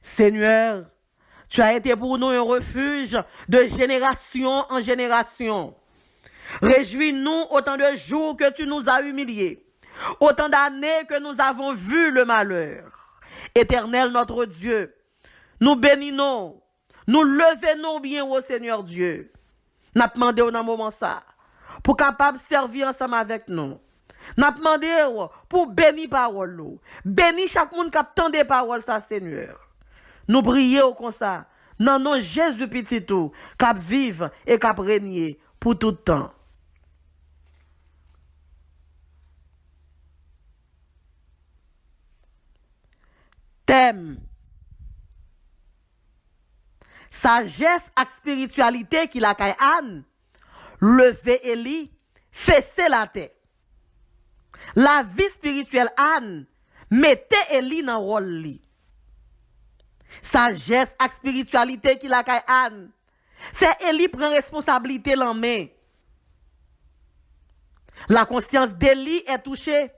Seigneur, tu as été pour nous un refuge de génération en génération. Réjouis-nous autant de jours que tu nous as humiliés, autant d'années que nous avons vu le malheur. Éternel notre Dieu, nous bénissons, nous levons bien au Seigneur Dieu. Nous avons demandé dans un moment ça, pour capable servir ensemble avec nous. Nous avons demandé pour bénir parole. Bénir chaque monde qui attend des paroles, ça, Seigneur. Nous prions comme ça, dans nom Jésus petit tout, qui vive et qui règne pour tout temps. Thème. Sagesse et spiritualité qui la caille Anne. Lever Élie, fesser la tête. La vie spirituelle Anne, mettez Élie dans le rôle. Sagesse et spiritualité qui la caille Anne. Fait Élie prend responsabilité en main. La conscience d'Élie est touchée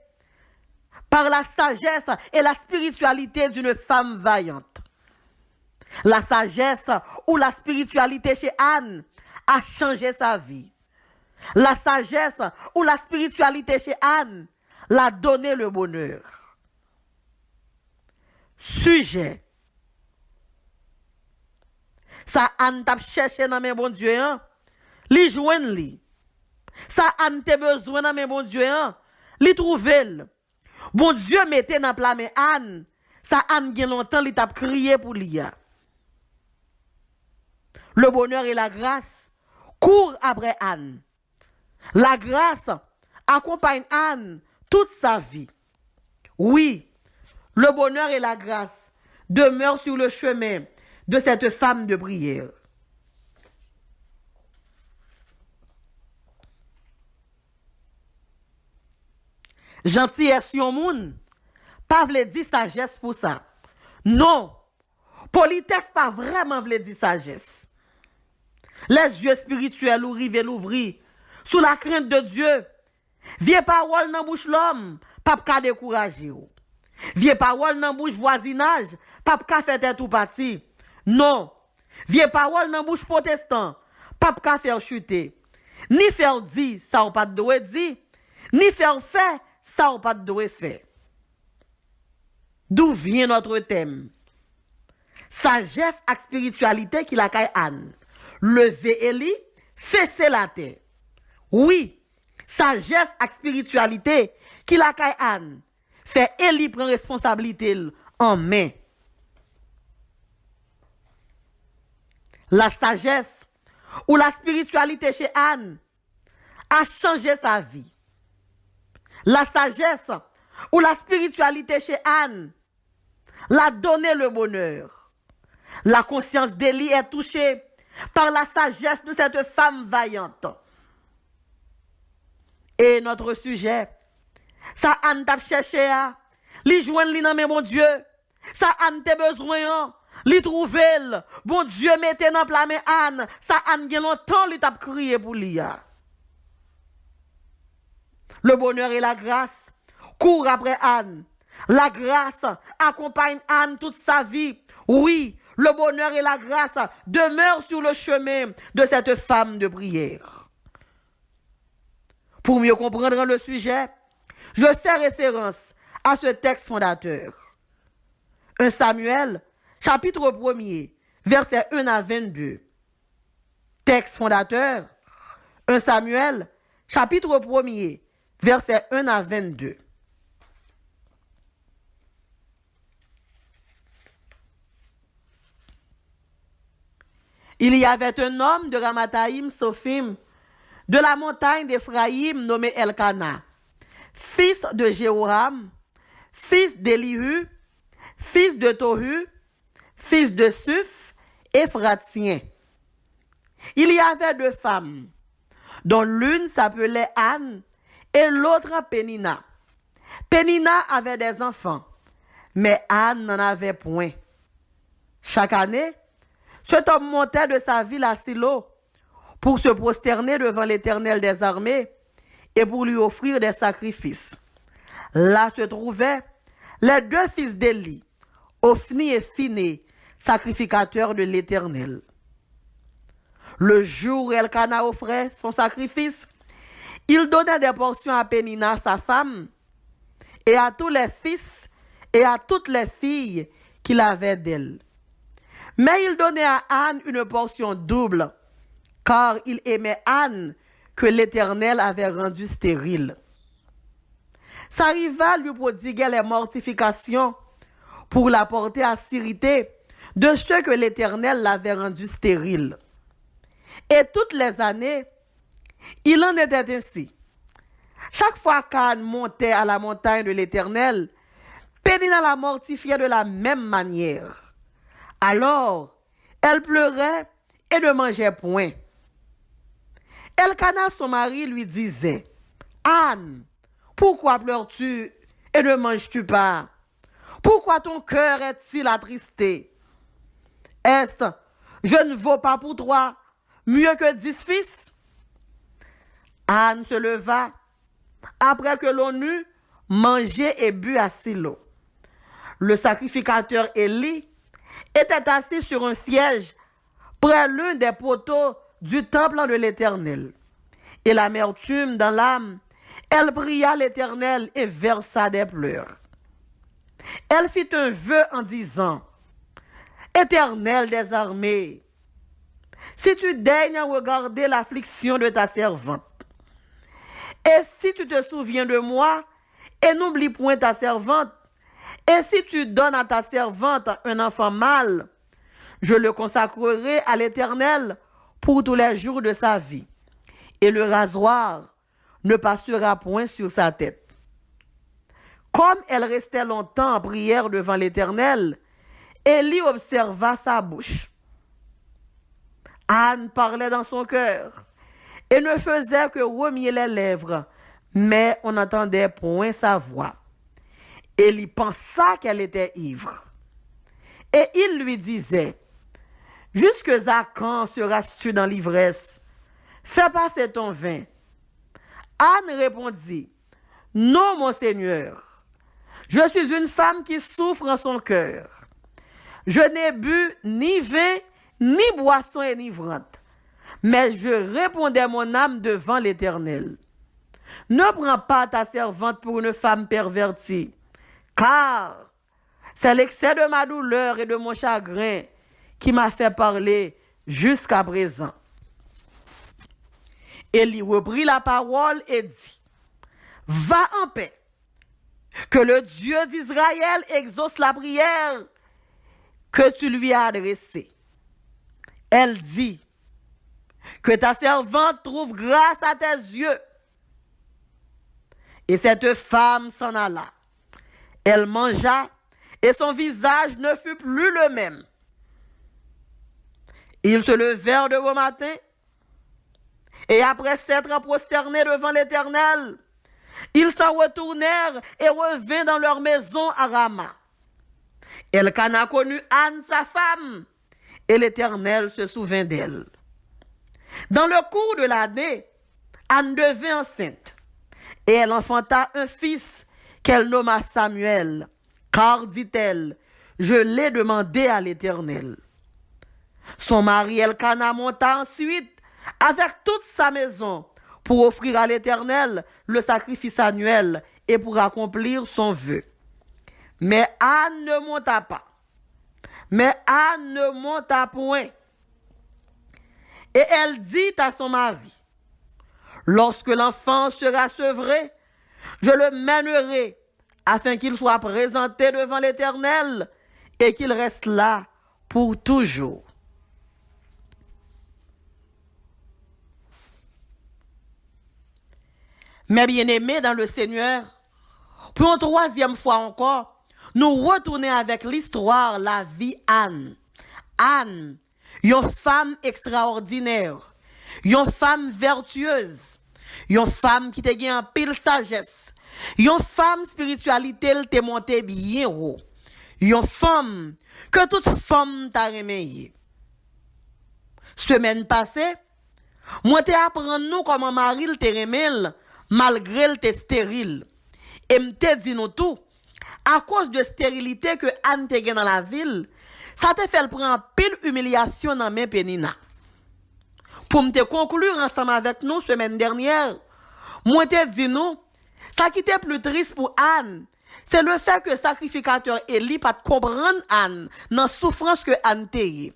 par la sagesse et la spiritualité d'une femme vaillante. La sagesse ou la spiritualité chez Anne a changé sa vie. La sagesse ou la spiritualité chez Anne l'a donné le bonheur. Sujet. Ça Anne t'a cherché dans mes bon Dieu, hein? Li joine li. Ça Anne t'a besoin dans mes bon Dieu, hein? Li trouvel. Bon Dieu mettez dans plat mais Anne, ça Anne gen longtemps li t'a crié pour li. Le bonheur et la grâce courent après Anne. La grâce accompagne Anne toute sa vie. Oui, le bonheur et la grâce demeurent sur le chemin de cette femme de prière. Gentillesse yon moun, pas vle di sagesse pour ça. Non, politesse pas vraiment vle di sagesse. Les yeux spirituels ou rive l'ouvrir sous la crainte de Dieu. Vieux parole dans bouche l'homme, pas ka décourager ou. Vieux parole dans bouche voisinage, pas ka faire tête ou parti. Non, vieux parole dans bouche protestant, pas ka faire chuter. Ni faire dire ça ou pas doit dire, ni faire faire ça ou pas doit faire. D'où vient notre thème? Sagesse et spiritualité qui la caille Anne. Lever Élie, fesser la terre. Oui, sagesse et spiritualité qui la caille Anne. Fait Élie prend responsabilité en main. La sagesse ou la spiritualité chez Anne a changé sa vie. La sagesse ou la spiritualité chez Anne l'a donné le bonheur. La conscience d'Élie est touchée par la sagesse de cette femme vaillante. Et notre sujet, ça Anne t'a cherché à, li joindre li nan men bon Dieu, ça Anne t'a besoin, li trouvel, bon Dieu mettez dans plat men Anne, ça Anne gen longtemps li t'a crié pour li ya. Le bonheur et la grâce courent après Anne. La grâce accompagne Anne toute sa vie. Oui, le bonheur et la grâce demeurent sur le chemin de cette femme de prière. Pour mieux comprendre le sujet, je fais référence à ce texte fondateur. 1 Samuel, chapitre 1er, versets 1 à 22. Texte fondateur, 1 Samuel, chapitre 1er, versets 1 à 22. Il y avait un homme de Ramathaïm Sophim, de la montagne d'Éphraïm, nommé Elkana, fils de Jéhoram, fils d'Élihu, fils de Tohu, fils de Suf, Éphratien. Il y avait 2 femmes, dont l'une s'appelait Anne et l'autre Pénina. Pénina avait des enfants, mais Anne n'en avait point. Chaque année, cet homme montait de sa ville à Silo pour se prosterner devant l'Éternel des armées et pour lui offrir des sacrifices. Là se trouvaient les 2 fils d'Élie, Ophni et Phiné, sacrificateur de l'Éternel. Le jour où Elkana offrait son sacrifice, il donnait des portions à Pénina, sa femme, et à tous les fils et à toutes les filles qu'il avait d'elle. Mais il donnait à Anne une portion double, car il aimait Anne que l'Éternel avait rendue stérile. Sa rivale lui prodiguait les mortifications pour la porter à s'irriter de ceux que l'Éternel l'avait rendue stérile. Et toutes les années, il en était ainsi. Chaque fois qu'Anne montait à la montagne de l'Éternel, Pénina la mortifiait de la même manière. Alors, elle pleurait et ne mangeait point. Elkana, son mari, lui disait, « Anne, pourquoi pleures-tu et ne manges-tu pas? Pourquoi ton cœur est-il attristé? Est-ce, je ne vaux pas pour toi mieux que 10 fils? » Anne se leva après que l'on eut mangé et bu à Silo. Le sacrificateur Élie était assis sur un siège près l'un des poteaux du temple de l'Éternel. Et l'amertume dans l'âme, elle pria l'Éternel et versa des pleurs. Elle fit un vœu en disant, « Éternel des armées, si tu daignes regarder l'affliction de ta servante, et si tu te souviens de moi, et n'oublie point ta servante, et si tu donnes à ta servante un enfant mâle, je le consacrerai à l'Éternel pour tous les jours de sa vie, et le rasoir ne passera point sur sa tête. » Comme elle restait longtemps en prière devant l'Éternel, Élie observa sa bouche. Anne parlait dans son cœur et ne faisait que remuer les lèvres, mais on n'entendait point sa voix. Élie pensa qu'elle était ivre. Et il lui disait, « Jusque à quand seras-tu dans l'ivresse? Fais passer ton vin. » Anne répondit, « Non, mon Seigneur. Je suis une femme qui souffre en son cœur. Je n'ai bu ni vin, ni boisson enivrante, mais je répondais mon âme devant l'Éternel. Ne prends pas ta servante pour une femme pervertie, car c'est l'excès de ma douleur et de mon chagrin qui m'a fait parler jusqu'à présent. » Élie reprit la parole et dit, « Va en paix, que le Dieu d'Israël exauce la prière que tu lui as adressée. » Elle dit, « Que ta servante trouve grâce à tes yeux. » Et cette femme s'en alla. Elle mangea et son visage ne fut plus le même. Ils se levèrent de bon matin et après s'être prosternés devant l'Éternel, ils s'en retournèrent et revinrent dans leur maison à Rama. Elkana connut Anne, sa femme, et l'Éternel se souvint d'elle. Dans le cours de l'année, Anne devint enceinte, et elle enfanta un fils qu'elle nomma Samuel, car, dit-elle, je l'ai demandé à l'Éternel. Son mari Elkana monta ensuite avec toute sa maison pour offrir à l'Éternel le sacrifice annuel et pour accomplir son vœu. Mais Anne ne monta pas. Mais Anne ne monta point. Et elle dit à son mari, « Lorsque l'enfant sera sevré, je le mènerai afin qu'il soit présenté devant l'Éternel et qu'il reste là pour toujours. » Mes bien-aimés dans le Seigneur, pour une troisième fois encore, nous retournons avec l'histoire, la vie Anne. Anne, une femme extraordinaire, une femme vertueuse, une femme qui te gagne en pile sagesse, une femme spiritualité elle te monté bien haut, une femme que toute femme t'a remercié. Semaine passée, moi te apprendre nous comment Marie te remel malgré le te stérile. Et m'te dit nous tout, à cause de stérilité que Anne te gagne dans la ville, Ça te fait prendre pile humiliation dans mes pénina. Pour me conclure ensemble avec nous semaine dernière, moi te dit nous, ça qui était plus triste pour Anne, c'est le fait que sacrificateur Élie pas comprendre Anne dans souffrance que Anne t'est.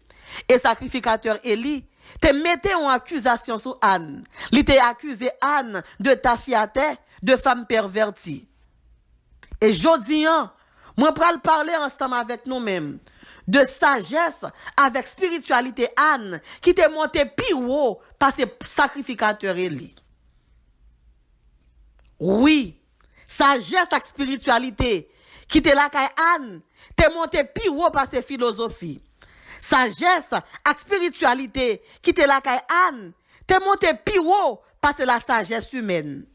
Et sacrificateur Élie te mettait en accusation sur Anne. Il t'a accusé Anne de tafiate, de femme pervertie. Et jodi an, moi pral parler ensemble avec nous-mêmes de sagesse avec spiritualité Anne qui te monté plus haut par ses sacrificateurs Élie. Oui, sagesse avec spiritualité qui te la kay Anne te monté plus haut par ses philosophies. Sagesse avec spiritualité qui te la kay Anne te monté plus haut par la sagesse humaine.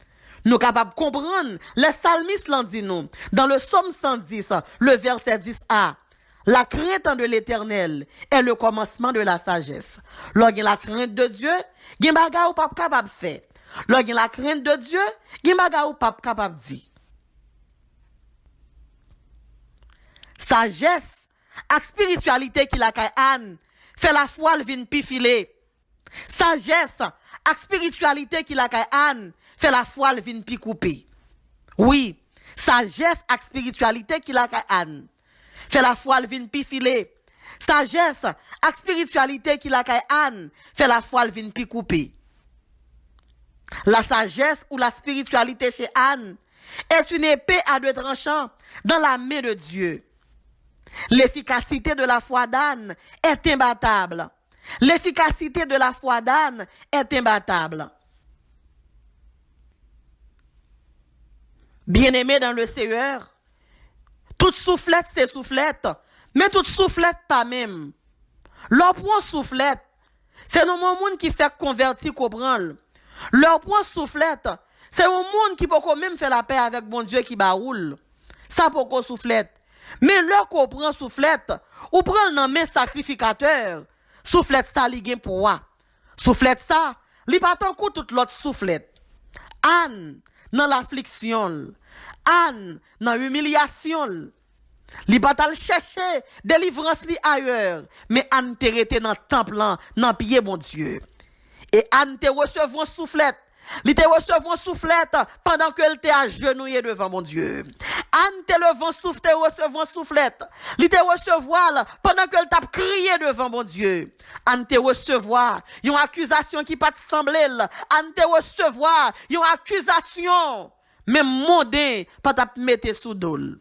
Nous capables de comprendre, les psalmistes l'ont dit nous, dans le psaume 110, le verset 10a. La crainte de l'Éternel est le commencement de la sagesse. Lorsqu'il y a la crainte de Dieu, il y a baga ou pas capable de faire. Lorsqu'il y a la crainte de Dieu, il y a baga ou pas capable de dire. Sagesse, avec spiritualité qui la kay Anne, fait la foi le vin pifile. Sagesse, avec spiritualité qui la kay Anne, fait la foi le vin pi coupé. Oui, sagesse avec spiritualité qui la kay Anne. Fait la foi le vin pi filé. Sagesse avec spiritualité qui la kay Anne, fait la foi le vin pi coupé. La sagesse ou la spiritualité chez Anne est une épée à deux tranchants dans la main de Dieu. L'efficacité de la foi d'Anne est imbattable. L'efficacité de la foi d'Anne est imbattable. Bien-aimé dans le Seigneur, toute soufflette c'est soufflette, mais toute soufflette pas même. Leur point soufflette, c'est nos monde qui fait convertir comprendre. Leur point soufflette, c'est un monde qui peut même faire la paix avec bon Dieu qui baroule. Ça pourquoi soufflette. Mais leur comprend soufflette, ou prend dans main sacrificateur, soufflette ça li gen pour moi. Soufflette ça, li pas tant coup toute l'autre soufflette. Anne dans l'affliction, Anne dans l'humiliation, li pas tal chercher délivrance li ailleurs, mais Anne te rete dans temple dans pied mon Dieu. Et Anne te recevoir soufflette. Li te recevoir soufflette pendant que elle te agenouillé devant mon Dieu. Anne te levant souffle, te recevoir soufflette. Li te recevoir pendant que elle t'a crié devant mon Dieu. Anne te recevoir une accusation qui pas te semblé. Anne te recevoir une accusation même mondé pas t'a mettre sous dol.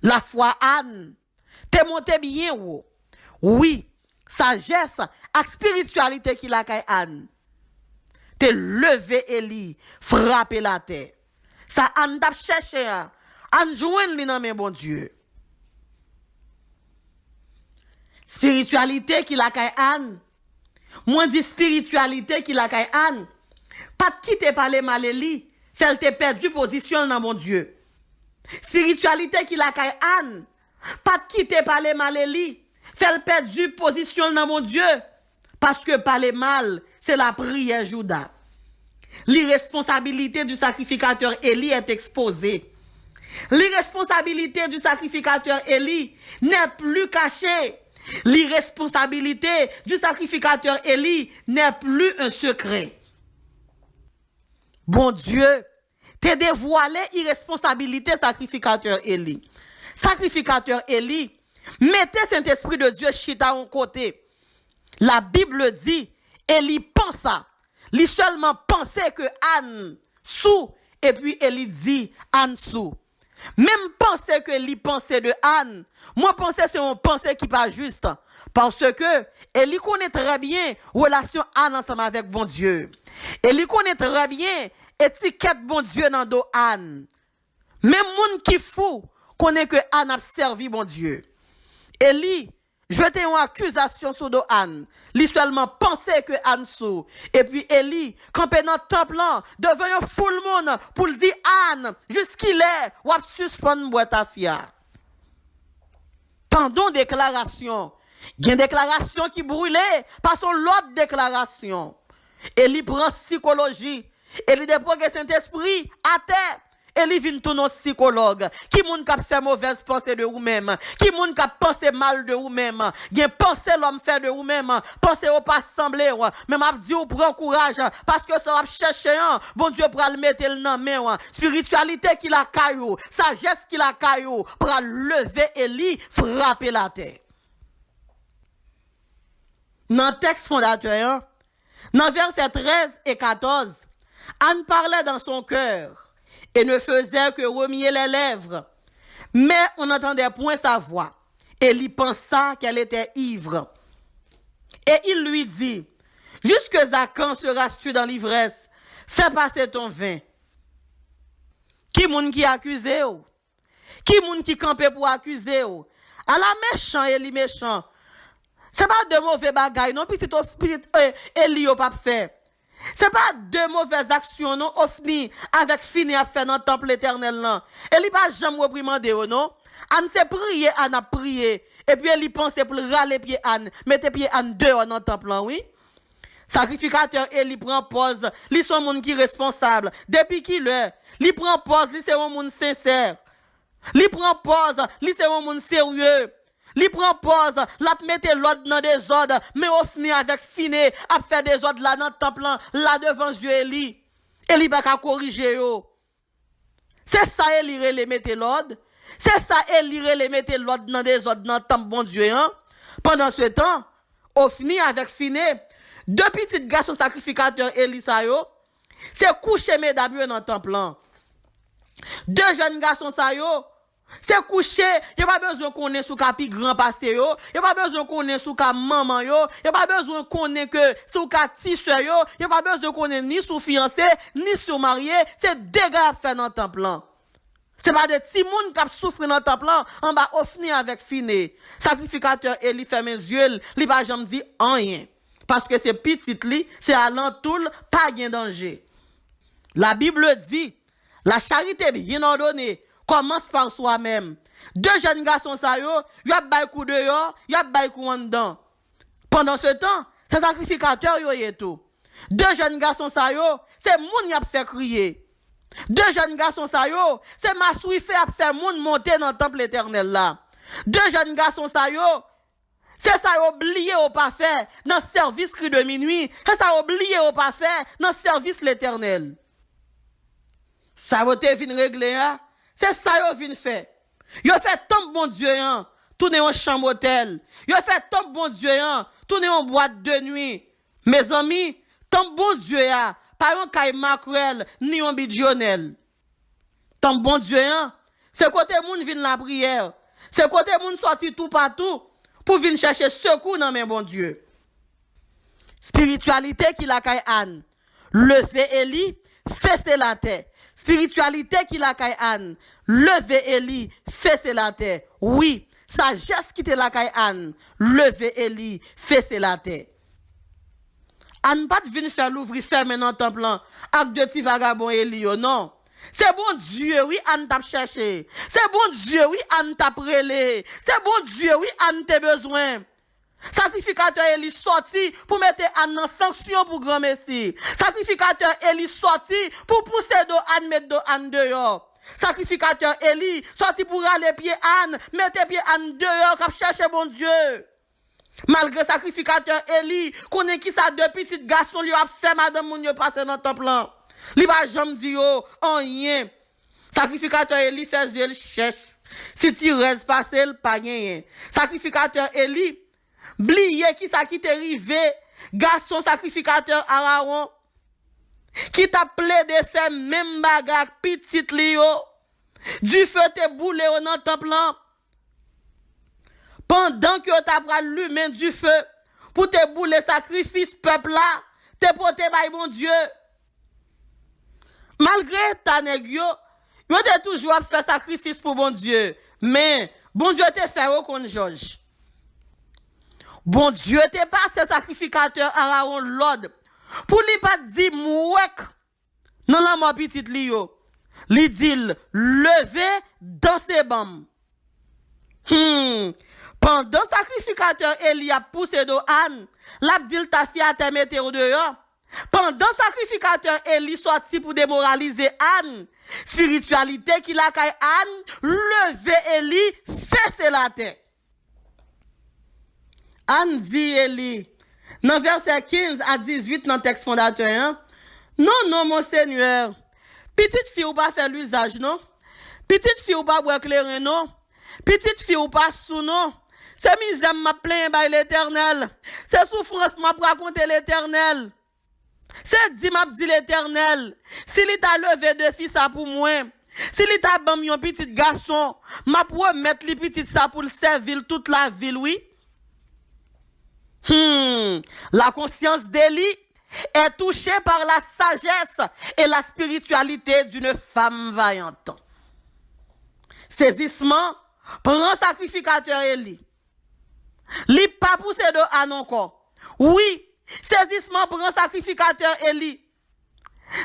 La foi Anne te monté bien haut. Oui, sagesse avec spiritualité qui la kay Anne. Te levé Élie, frappé la terre. Ça Anne t'a cherché, Anne jouen li nan men bon Dieu. Spiritualité qui la kay Anne. Moi dit spiritualité qui la kay Anne. Pas de quitter parler mal Élie, fait te perdu position dans mon Dieu. Spiritualité qui la kay Anne. Pas de quitter parler mal Élie, fait perdu position dans mon Dieu. Parce que parler mal, c'est la prière Judas. L'irresponsabilité du sacrificateur Élie est exposée. L'irresponsabilité du sacrificateur Élie n'est plus cachée. L'irresponsabilité du sacrificateur Élie n'est plus un secret. Bon Dieu, t'es dévoilé irresponsabilité sacrificateur Élie. Sacrificateur Élie, mettez Saint-Esprit de Dieu chita en côté. La Bible dit, Élie pensa. Lui seulement pensait que Anne sous, et puis Élie dit Anne sous. Même pensée que Élie pensait de Anne, moi pensais c'est une pensée qui pas juste. Parce que Élie connaît très bien relation Anne ensemble avec bon Dieu. Élie connaît très bien étiquette bon Dieu dans dos Anne. Même monde qui fou connaît que Anne a servi bon Dieu. Élie jeter une accusation sur de Anne. Lui seulement pensait que Anne sous. Et puis Élie, campé dans le temple, devant un full monde, pour le dire Anne, jusqu'il est, ou a suspendre boîte à fia. Tendons déclaration. Il y a une déclaration qui brûlait, passons l'autre déclaration. Élie prend psychologie. Élie dépose que Saint-Esprit à terre. Eli vient tout nos psychologue. Qui moun k'ap fait mauvaise pensée de vous-même? Qui moun k'ap pensé mal de vous-même? Gen pensé l'homme fait de vous-même? Pensez au pas sembler. Mais m'a dit ou prend courage parce que ça va chercher bon Dieu pour le mettre dans main. Spiritualité qui la caillou, sagesse qui la caillou pour lever Eli, frapper la terre. Dans le texte fondateur, dans versets 13 et 14, Anne parlait dans son cœur et ne faisait que remuer les lèvres. Mais on n'entendait point sa voix. Élie pensa qu'elle était ivre. Et il lui dit, jusque à quand seras-tu dans l'ivresse? Fais passer ton vin. Qui moun qui accuse ou? Qui moun qui campe pour accuser ou? À la méchant, Élie méchant. C'est pas de mauvais bagailles, non, petit Élie pas fait. C'est pas de mauvaises actions, non, Ofni, avec fini à faire dans le temple éternel, non. Élie pas jamais reprimandé, non. Anne s'est prié, Anne a prié. Et puis Élie pensait pour râler pied Anne, mettez pied Anne dehors dans le temple, oui. Sacrificateur Élie prend pause, lui son monde qui est responsable. Depuis qu'il est, lui prend pause, lui c'est un monde sincère. Lui prend pause, lui c'est un monde sérieux. Li prend pause, la mette l'ordre dans des ordres, mais au fini avec fini, a fait des ordres là dans le temple, là devant Dieu Eli. Eli va corriger yo. C'est ça Eli les mette l'ordre. C'est ça Eli les mette l'ordre dans des ordres dans le temple bon Dieu. Hein? Pendant ce temps, au fini avec fini, deux petits garçons sacrificateurs Eli sa yo, c'est coucher mesdames dans le temple. Deux jeunes garçons sa yo, c'est couché, y a pas besoin qu'on ait sous capi grand passé yo, y a pas besoin qu'on ait sous ka maman yo, y a pas besoin qu'on ait que sous ka ti soeur yo, y a pas besoin qu'on ait ni sous fiancé, ni sous marié, c'est dégâts à faire dans le temple. C'est pas de ti moun qui souffre dans le temple en bas Ofni avec fini. Sacrificateur Eli ferme les yeux, li pas jamais dit rien parce que c'est petit li, c'est alentour, pas gain danger. La Bible dit, la charité bien ordonnée commence par soi-même. Deux jeunes garçons ça yo, y a bay coup dehors, y a bay coup en dedans. Pendant ce temps, c'est sacrificateur yo et tout. Deux jeunes garçons ça yo, c'est moun y a fait crier. Deux jeunes garçons ça yo, c'est ma souifé a fait moun monter dans le temple éternel là. Deux jeunes garçons ça yo, c'est ça oublié au pas faire dans le service cri de minuit, c'est ça oublié au pas faire dans le service l'éternel. Ça va te vinn régler hein? C'est ça yo vinn fait. Yo fait tant bon Dieu hein, tourner en chambre hôtel. Yo fait tant bon Dieu hein, tourner en boîte de nuit. Mes amis, tant bon Dieu hein, pas un caille macrel ni un bidjonnel. Tant bon Dieu hein, c'est côté moun vinn la prière. C'est côté moun sorti tout partout pour venir chercher secours dans mes bon Dieu. Spiritualité qui la caille Anne. Lever Eli, fesser la terre. Spiritualité qui la caille Anne. Lever Eli, fesser la terre. Oui, sagesse qui te la caille Anne. Lever Eli, fesser la terre. Anne pas venir faire l'ouvrir fermer dans le temple avec deux petits vagabonds Eli, non. C'est bon Dieu, oui, Anne t'a cherché. C'est bon Dieu, oui, Anne t'a prélé. C'est bon Dieu, oui, Anne t'a besoin. Sacrificateur Eli sorti pour mettre Anne en sanction pour grand messie. Sacrificateur Eli sorti pour pousser do Anne mettre do Anne dehors. Sacrificateur Eli sorti pour aller pied Anne, mettre pied Anne dehors, cap chercher bon Dieu. Malgré sacrificateur Eli, connaît qui ça deux petits garçons lui a fait madame moun yo passer dans le temple. Li ba jam di yo, rien. Sacrificateur Eli fait je le cherche. Si tu restes passer, pas rien. Sacrificateur Eli, bliye qui ça qui t'est rivé, garçon sacrificateur Aaron, qui t'a plaidé faire même bagarre petite li yo. Du feu te boule dans le temple. Pendant que t'as pris l'humain du feu, pour te boule sacrifice peuple là, te porté by mon Dieu. Malgré ta nèg yo te toujours fait sacrifice pour bon Dieu. Mais, bon Dieu te fait au kon George. Bon Dieu te passe sacrificateur Aaron l'ordre. Pour lui pas dire mouek. Non la mort petite li yo. Li dit lever dans ses bam. Pendant sacrificateur Eli a poussé do Anne, l'a dit ta fille a te mettre au dehors. Pendant sacrificateur Élie sorti pour démoraliser Anne, spiritualité qui la caille Anne, lever Élie, fesser la tête. Anne dit Élie, dans verset 15 à 18 dans le texte fondateur, hein? Non, mon Seigneur, petite fille ou pas faire l'usage, non? Petite fille ou pas boire clairin, non? Petite fille ou pas sous, non? C'est misère m'a plaint by l'Éternel. C'est souffrance m'a raconter l'Éternel. C'est dit m'a dit l'Éternel. Si il t'a levé de fils ça pour moi, si il t'a bam un petit garçon, m'a promettre li petit ça pour le servir toute la ville, oui. La conscience d'Élie est touchée par la sagesse et la spiritualité d'une femme vaillante. Saisissement prend sacrificateur Élie. Li pas poussé de Anne encore. Oui, saisissement prend sacrificateur Élie.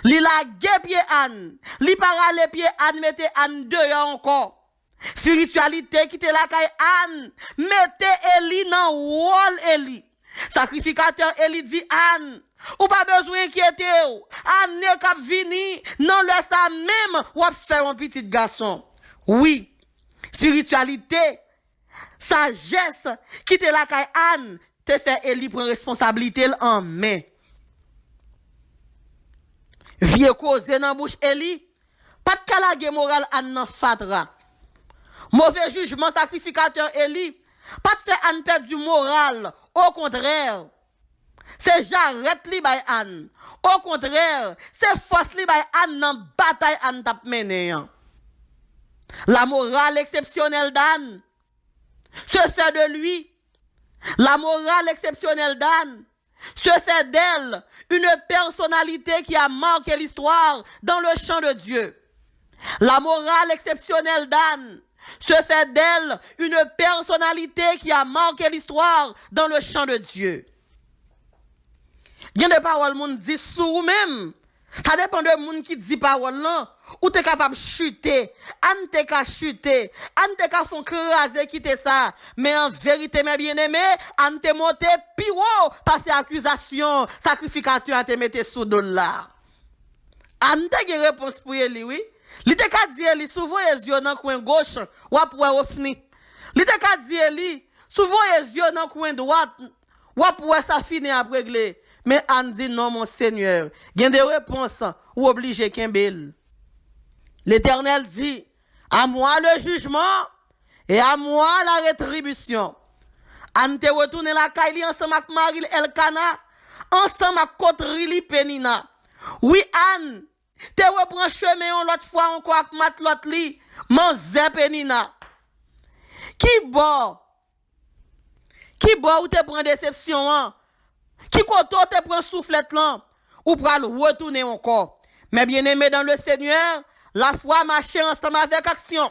Li la gué pied Anne. Li para les pieds Anne mette Anne dehors encore. Spiritualité qui te la caille Anne. Mettez Élie dans wall Élie. Sacrificateur Élie dit Anne. Ou pas besoin inquiéter ou. Anne ne cap vini. Non le ça même ou faire un petit garçon. Oui. Spiritualité. Sagesse qui te la caille Anne. Te fait Élie prendre responsabilité en main. Vieux cause dans bouche Élie. Pas de calage moral Anne nan fatra. Mauvais jugement sacrificateur Élie. Pas de faire Anne perdre du moral. Au contraire. C'est j'arrête li bay Anne. Au contraire. C'est force li bay Anne nan bataille Anne tap mené. La morale exceptionnelle d'Anne se fait de lui. La morale exceptionnelle d'Anne se fait d'elle une personnalité qui a marqué l'histoire dans le champ de Dieu. La morale exceptionnelle d'Anne se fait d'elle une personnalité qui a marqué l'histoire dans le champ de Dieu. Il y a des paroles moun dit sous même. Ça dépend de moun qui dit parole là. Ou t'es capable de chuter. Anne t'es qu'à chuter. Anne t'es qu'à font craser quitter ça. Mais en vérité, mes bien-aimés, Anne t'es monté piro par ces accusations. Sacrificateur a te mette sous de là. Anne t'es une réponse pour lui, oui. Li te ka di Eli, souvent les yeux dans coin gauche, ou après au fini. Li te ka di Eli, souvent les yeux dans coin droite, ou après ça fini après régler. Mais Anne dit non, mon Seigneur. Il y a des réponses ou obligé qu'un bel. L'Éternel dit, à moi le jugement et à moi la rétribution. Anne te retourne la caille ensemble avec Marie Elkana, ensemble avec Kotri Penina. Oui, Anne, te reprend chemin l'autre fois encore avec mat l'autre li, mon Penina. Qui bon ou te prend déception, hein? Qui koto te prend soufflette là, ou pral retourner encore. Mais bien aimé dans le Seigneur, la foi marche ensemble avec action.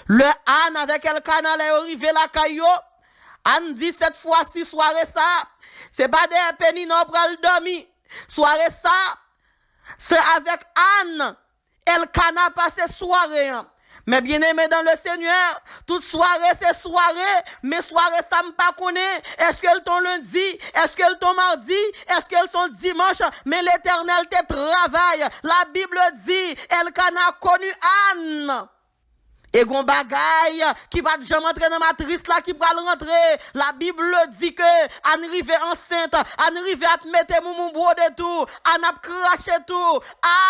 Le Anne avec Elkana est arrivé la caillou. Anne dit cette fois-ci soirée ça, c'est pas des Penina pral dormi. Soirée ça, c'est avec Anne. Elkana passe soirée. Mais bien aimé dans le Seigneur, toute soirée c'est soirée, mais soirée ça me pas connaît. Est-ce qu'elles sont lundi? Est-ce qu'elles sont mardi? Est-ce qu'elles sont dimanche? Mais l'Éternel te travaille. La Bible dit, Elkana a connu Anne. Et gon bagay qui va jamais entrer dans ma matrice là qui va rentrer. La Bible dit que Anne rive enceinte, Anne rive à mettre mon brode et tout, Anne a craché tout,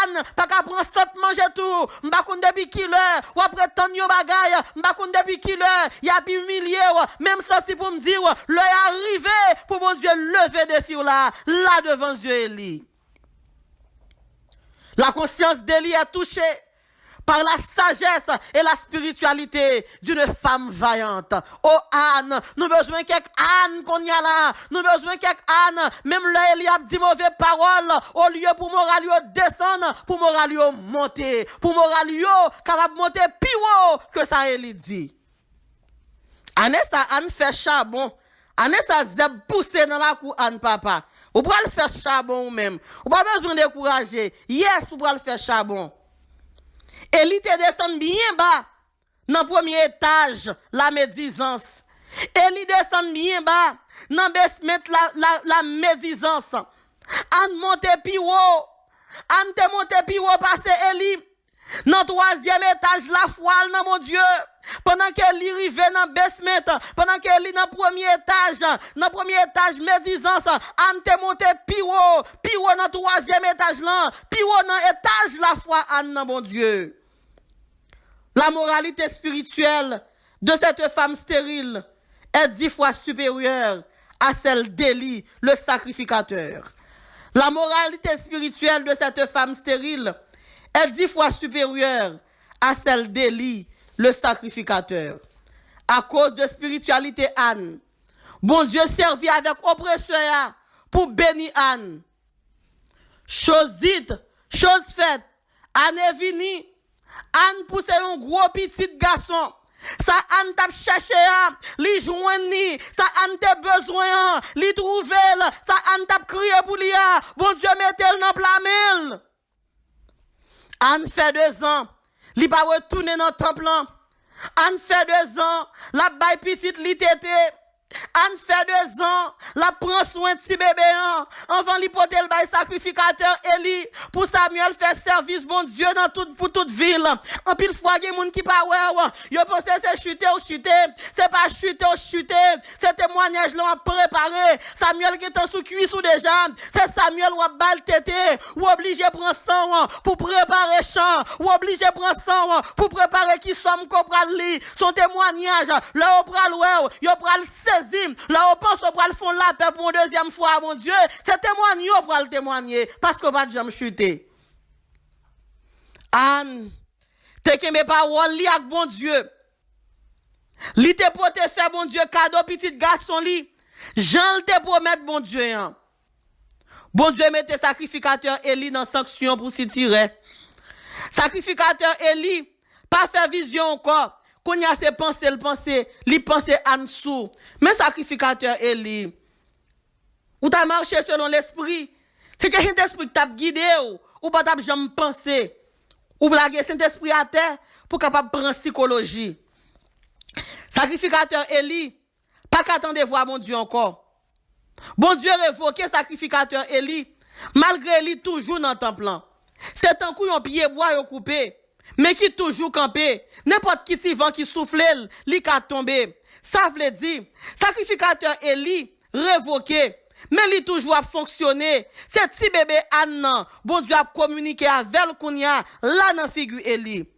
Anne pas qu'à prendre cette manger tout. M'pa konn depuis qui l'heure, ou après tant yo bagay, m'pa konn depuis qui l'heure, y a humilié même sorti pour me dire l'heure arrivé pour mon Dieu lever des filles là devant Dieu Élie. La conscience d'Élie est touchée par la sagesse et la spiritualité d'une femme vaillante. Oh Anne, nous besoin quelques Anne qu'on y a là. Nous besoin quelques Anne. Même là, il y a dit mauvaises paroles. Au lieu pour moral descendre, pour moral monter. Pour moral capable monter plus haut que ça, il dit. Anne, ça, Anne fait charbon. Anne, ça, zeb pousser dans la cour, Anne, papa. Ou pour le faire charbon ou même. Ou pas besoin de décourager. Yes, ou pour le faire charbon. Élie te descend bien bas dans le premier étage, la médisance. Élie descend bien bas dans le basement, la médisance. Anne monte pi haut. Anne te monte pi haut parce Eli. Dans troisième étage, la foile, dans mon Dieu. Pendant qu'elle arrive dans le basement, pendant qu'elle est dans le premier étage, médisance, Anne te monte pi haut dans le troisième étage là, pi haut dans l'étage, la foi, Anne, dans mon Dieu. La moralité spirituelle de cette femme stérile est 10 fois supérieure à celle d'Élie, le sacrificateur. La moralité spirituelle de cette femme stérile est 10 fois supérieure à celle d'Élie, le sacrificateur. À cause de spiritualité Anne, bon Dieu servit avec oppresseur pour bénir Anne. Chose dite, chose faite, Anne est venue. Anne pousse un gros petit garçon. Ça Anne t'a cherché, li joindre, ça Anne t'a besoin, li trouver, ça Anne t'a crié pour lui. Bon Dieu mettez-le dans plamel. Anne fait 2 ans, li pas retourner dans le temple. Anne fait 2 ans, la baille petite li tété. Anne fait 2 ans, la prend soin de si bébé, avant l'hypothèse le bail sacrificateur Eli, pour Samuel faire service, bon Dieu, pour toute ville. En pile fois, il y a des gens qui pas ouais, yo pense c'est chuter ou chuter, c'est pas chuter ou chuter, c'est témoignage là préparé. Samuel qui est sous cuisse ou déjà, c'est Samuel ou balle tété, ou obligé prendre sang pour préparer champ, ou obligé prendre sang pour préparer qui somme qu'on pral li, son témoignage, là on pral ouais, yo pral saisir. Là, on pense qu'on va le fond la paix pour une deuxième fois, mon Dieu. C'est témoigner, on va le témoigner. Parce qu'on va jamais chuter. Anne, t'es que mes paroles, li avec bon Dieu. Li te pour te faire, bon Dieu, cadeau, petit garçon, li. Jean te promet, bon Dieu. Hein. Bon Dieu, mette sacrificateur Eli dans sanction pour s'y tirer. Sacrificateur Eli, pas faire vision encore. Qu'on y a ses pensées, li pense en dessous. Mais sacrificateur Eli, ou t'as marché selon l'esprit, c'est que Saint-Esprit t'a guidé ou pas t'a jamais pensé, ou blaguer Saint-Esprit à terre pour capable prendre psychologie. Sacrificateur Eli, pas qu'attendre voir mon Dieu encore. Bon Dieu révoqué sacrificateur Eli, malgré lui toujours dans le temple. C'est un coup yon pied bois yon coupé. Mais qui toujours campé, n'importe qui vent qui souffle, li ka tomber. Ça veut dire, sacrificateur Eli, révoqué, mais li toujours a fonctionné. C'est petit bébé Anne, bon Dieu a communiqué avec Kounia, là dans figure Eli.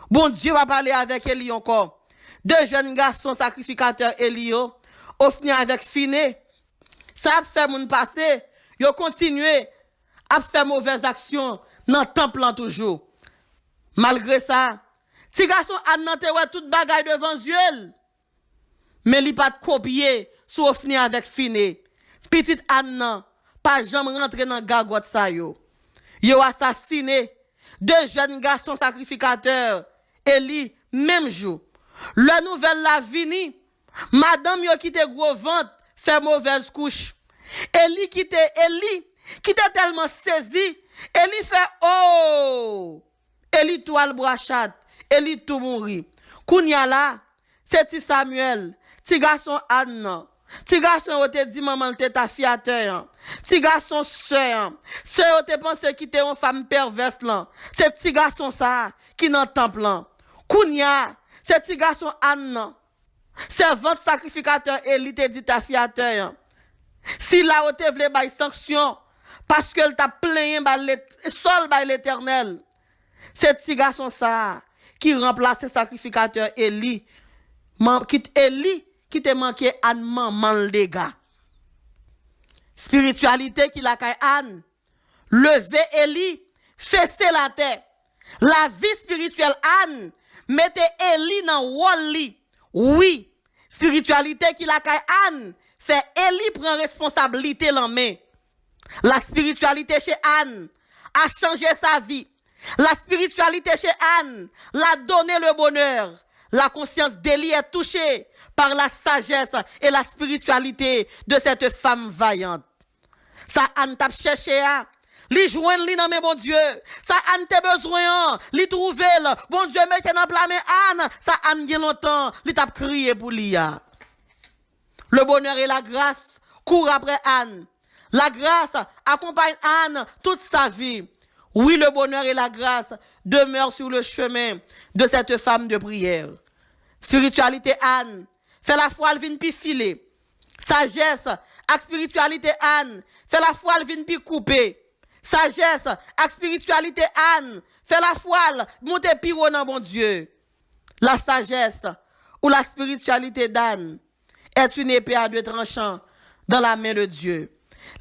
Bon Dieu va parler avec Eli encore. 2 jeunes garçons sacrificateurs Eli, au finir avec Finé. Ça a fait moun passer, yo continué à faire mauvaises actions dans le temple toujours. Malgré ça, ti garçon Anne te wè tout bagay devant Dieu. Mais li pas copier sou fini avec Finé. Petite Anne pas jamais rentré dans gagote ça yo. Yo assassiné 2 jeunes garçons sacrificateurs. Eli même jour. La nouvelle la vini. Madame yo qui te gros ventre fait mauvaise couche. Eli qui te tellement saisi, Eli fait oh. Eli toile brachat, Eli tout mouri. Kounya là, c'est ti Samuel, ti garçon Anne. Ti garçon ou te dit maman te ta fiateur. Ti garçon sœur. Sœur te pense qui te une femme perverse là. C'est ti garçon ça qui dans temple là. Kounya, c'est ti garçon Anne. Servante sacrificateur Eli te dit ta fiateur. Si là ou te vle bay sanction parce que t'a plaint sol by l'Éternel. C'est petit garçon ça qui remplace le sacrificateur Eli. Qui te manqué Anne maman les gars. Spiritualité qui la caille Anne. Lever Eli, fesser la terre. La vie spirituelle Anne, mettez Eli dans Wally. Oui, spiritualité qui la caille Anne, fait Eli prend responsabilité en main. La spiritualité chez Anne a changé sa vie. La spiritualité chez Anne l'a donné le bonheur. La conscience d'Eli est touchée par la sagesse et la spiritualité de cette femme vaillante. Ça Anne t'a cherché à li joindre li dans mes bon Dieu. Ça Anne t'a besoin, li trouver bon Dieu mette dans blâmer Anne. Ça Anne gen longtemps, li t'a crié pour li. Le bonheur et la grâce courent après Anne. La grâce accompagne Anne toute sa vie. Oui, le bonheur et la grâce demeurent sur le chemin de cette femme de prière. Spiritualité Anne, fait la foi, elle vient pi filer. Sagesse, avec spiritualité Anne, fait la foi, elle vient pi couper. Sagesse, avec spiritualité Anne, fait la foi, monter pi dans bon Dieu. La sagesse ou la spiritualité d'Anne est une épée à 2 tranchants dans la main de Dieu.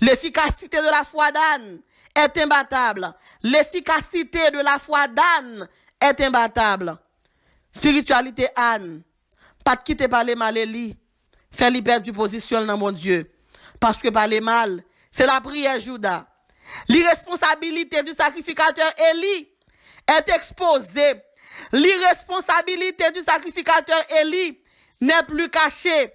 L'efficacité de la foi d'Anne est imbattable. L'efficacité de la foi d'Anne est imbattable. Spiritualité Anne, pas de quitter par les mal et li, fait li perdre du position dans mon Dieu. Parce que par les mal, c'est la prière Judas. L'irresponsabilité du sacrificateur Élie est exposée. L'irresponsabilité du sacrificateur Élie n'est plus cachée.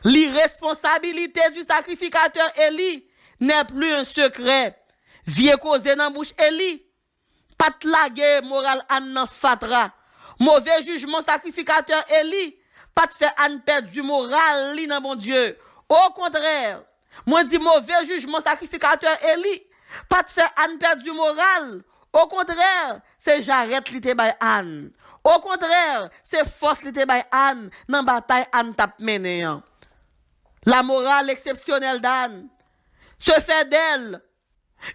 L'irresponsabilité du sacrificateur Élie n'est plus un secret. Vieux causé dans bouche Élie. Pas de laguer moral an fatra. Mauvais jugement sacrificateur Élie. Pas de faire an perdre du moral li dans mon Dieu. Au contraire, moi dis mauvais jugement sacrificateur Élie. Pas de faire an perdre du moral. Au contraire, c'est j'arrête li te bay Anne. Au contraire, c'est force li te bay Anne dans bataille Anne tap mené. La morale exceptionnelle d'Anne se fait d'elle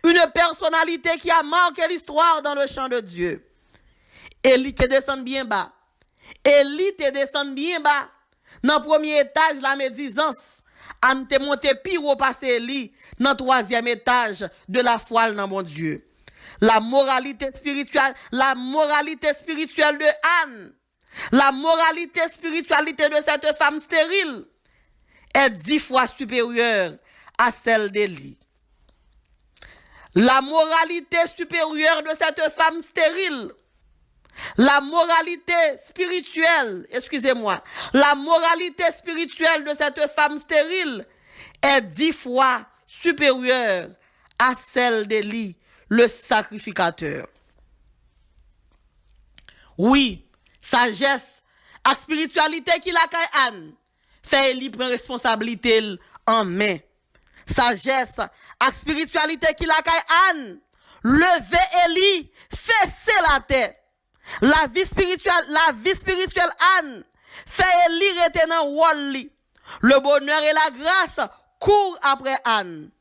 une personnalité qui a marqué l'histoire dans le champ de Dieu. Élie te descend bien bas. Élie te descend bien bas. Dans le premier étage, la médisance. Anne te monte pire au passé Élie dans le 3e étage de la foi dans mon Dieu. La moralité spirituelle de Anne, la moralité spiritualité de cette femme stérile est 10 fois supérieure à celle d'Élie. La moralité supérieure de cette femme stérile, la moralité spirituelle de cette femme stérile est 10 fois supérieure à celle d'Élie, le sacrificateur. Oui, sagesse et spiritualité qui la caille Anne, fait Élie prend responsabilité en main. Sagesse et spiritualité qui la caille Anne, lever Élie, fesser la tête. La vie spirituelle Anne, fait Élie rester dans Wally. Le bonheur et la grâce courent après Anne.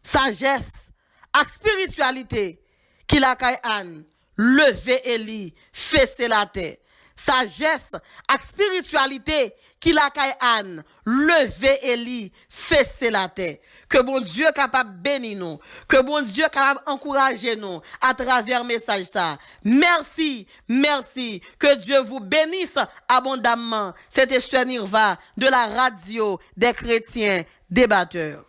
Sagesse ak spiritualité qui la caille Anne, lever Élie, fesser la terre. Sagesse ak spiritualité qui la caille Anne, lever Élie, fesser la terre. Que bon Dieu capable bénir nous, que bon Dieu capable encourager nous à travers message ça. Merci, que Dieu vous bénisse abondamment. C'était Esther Nirva de la radio des chrétiens débatteurs.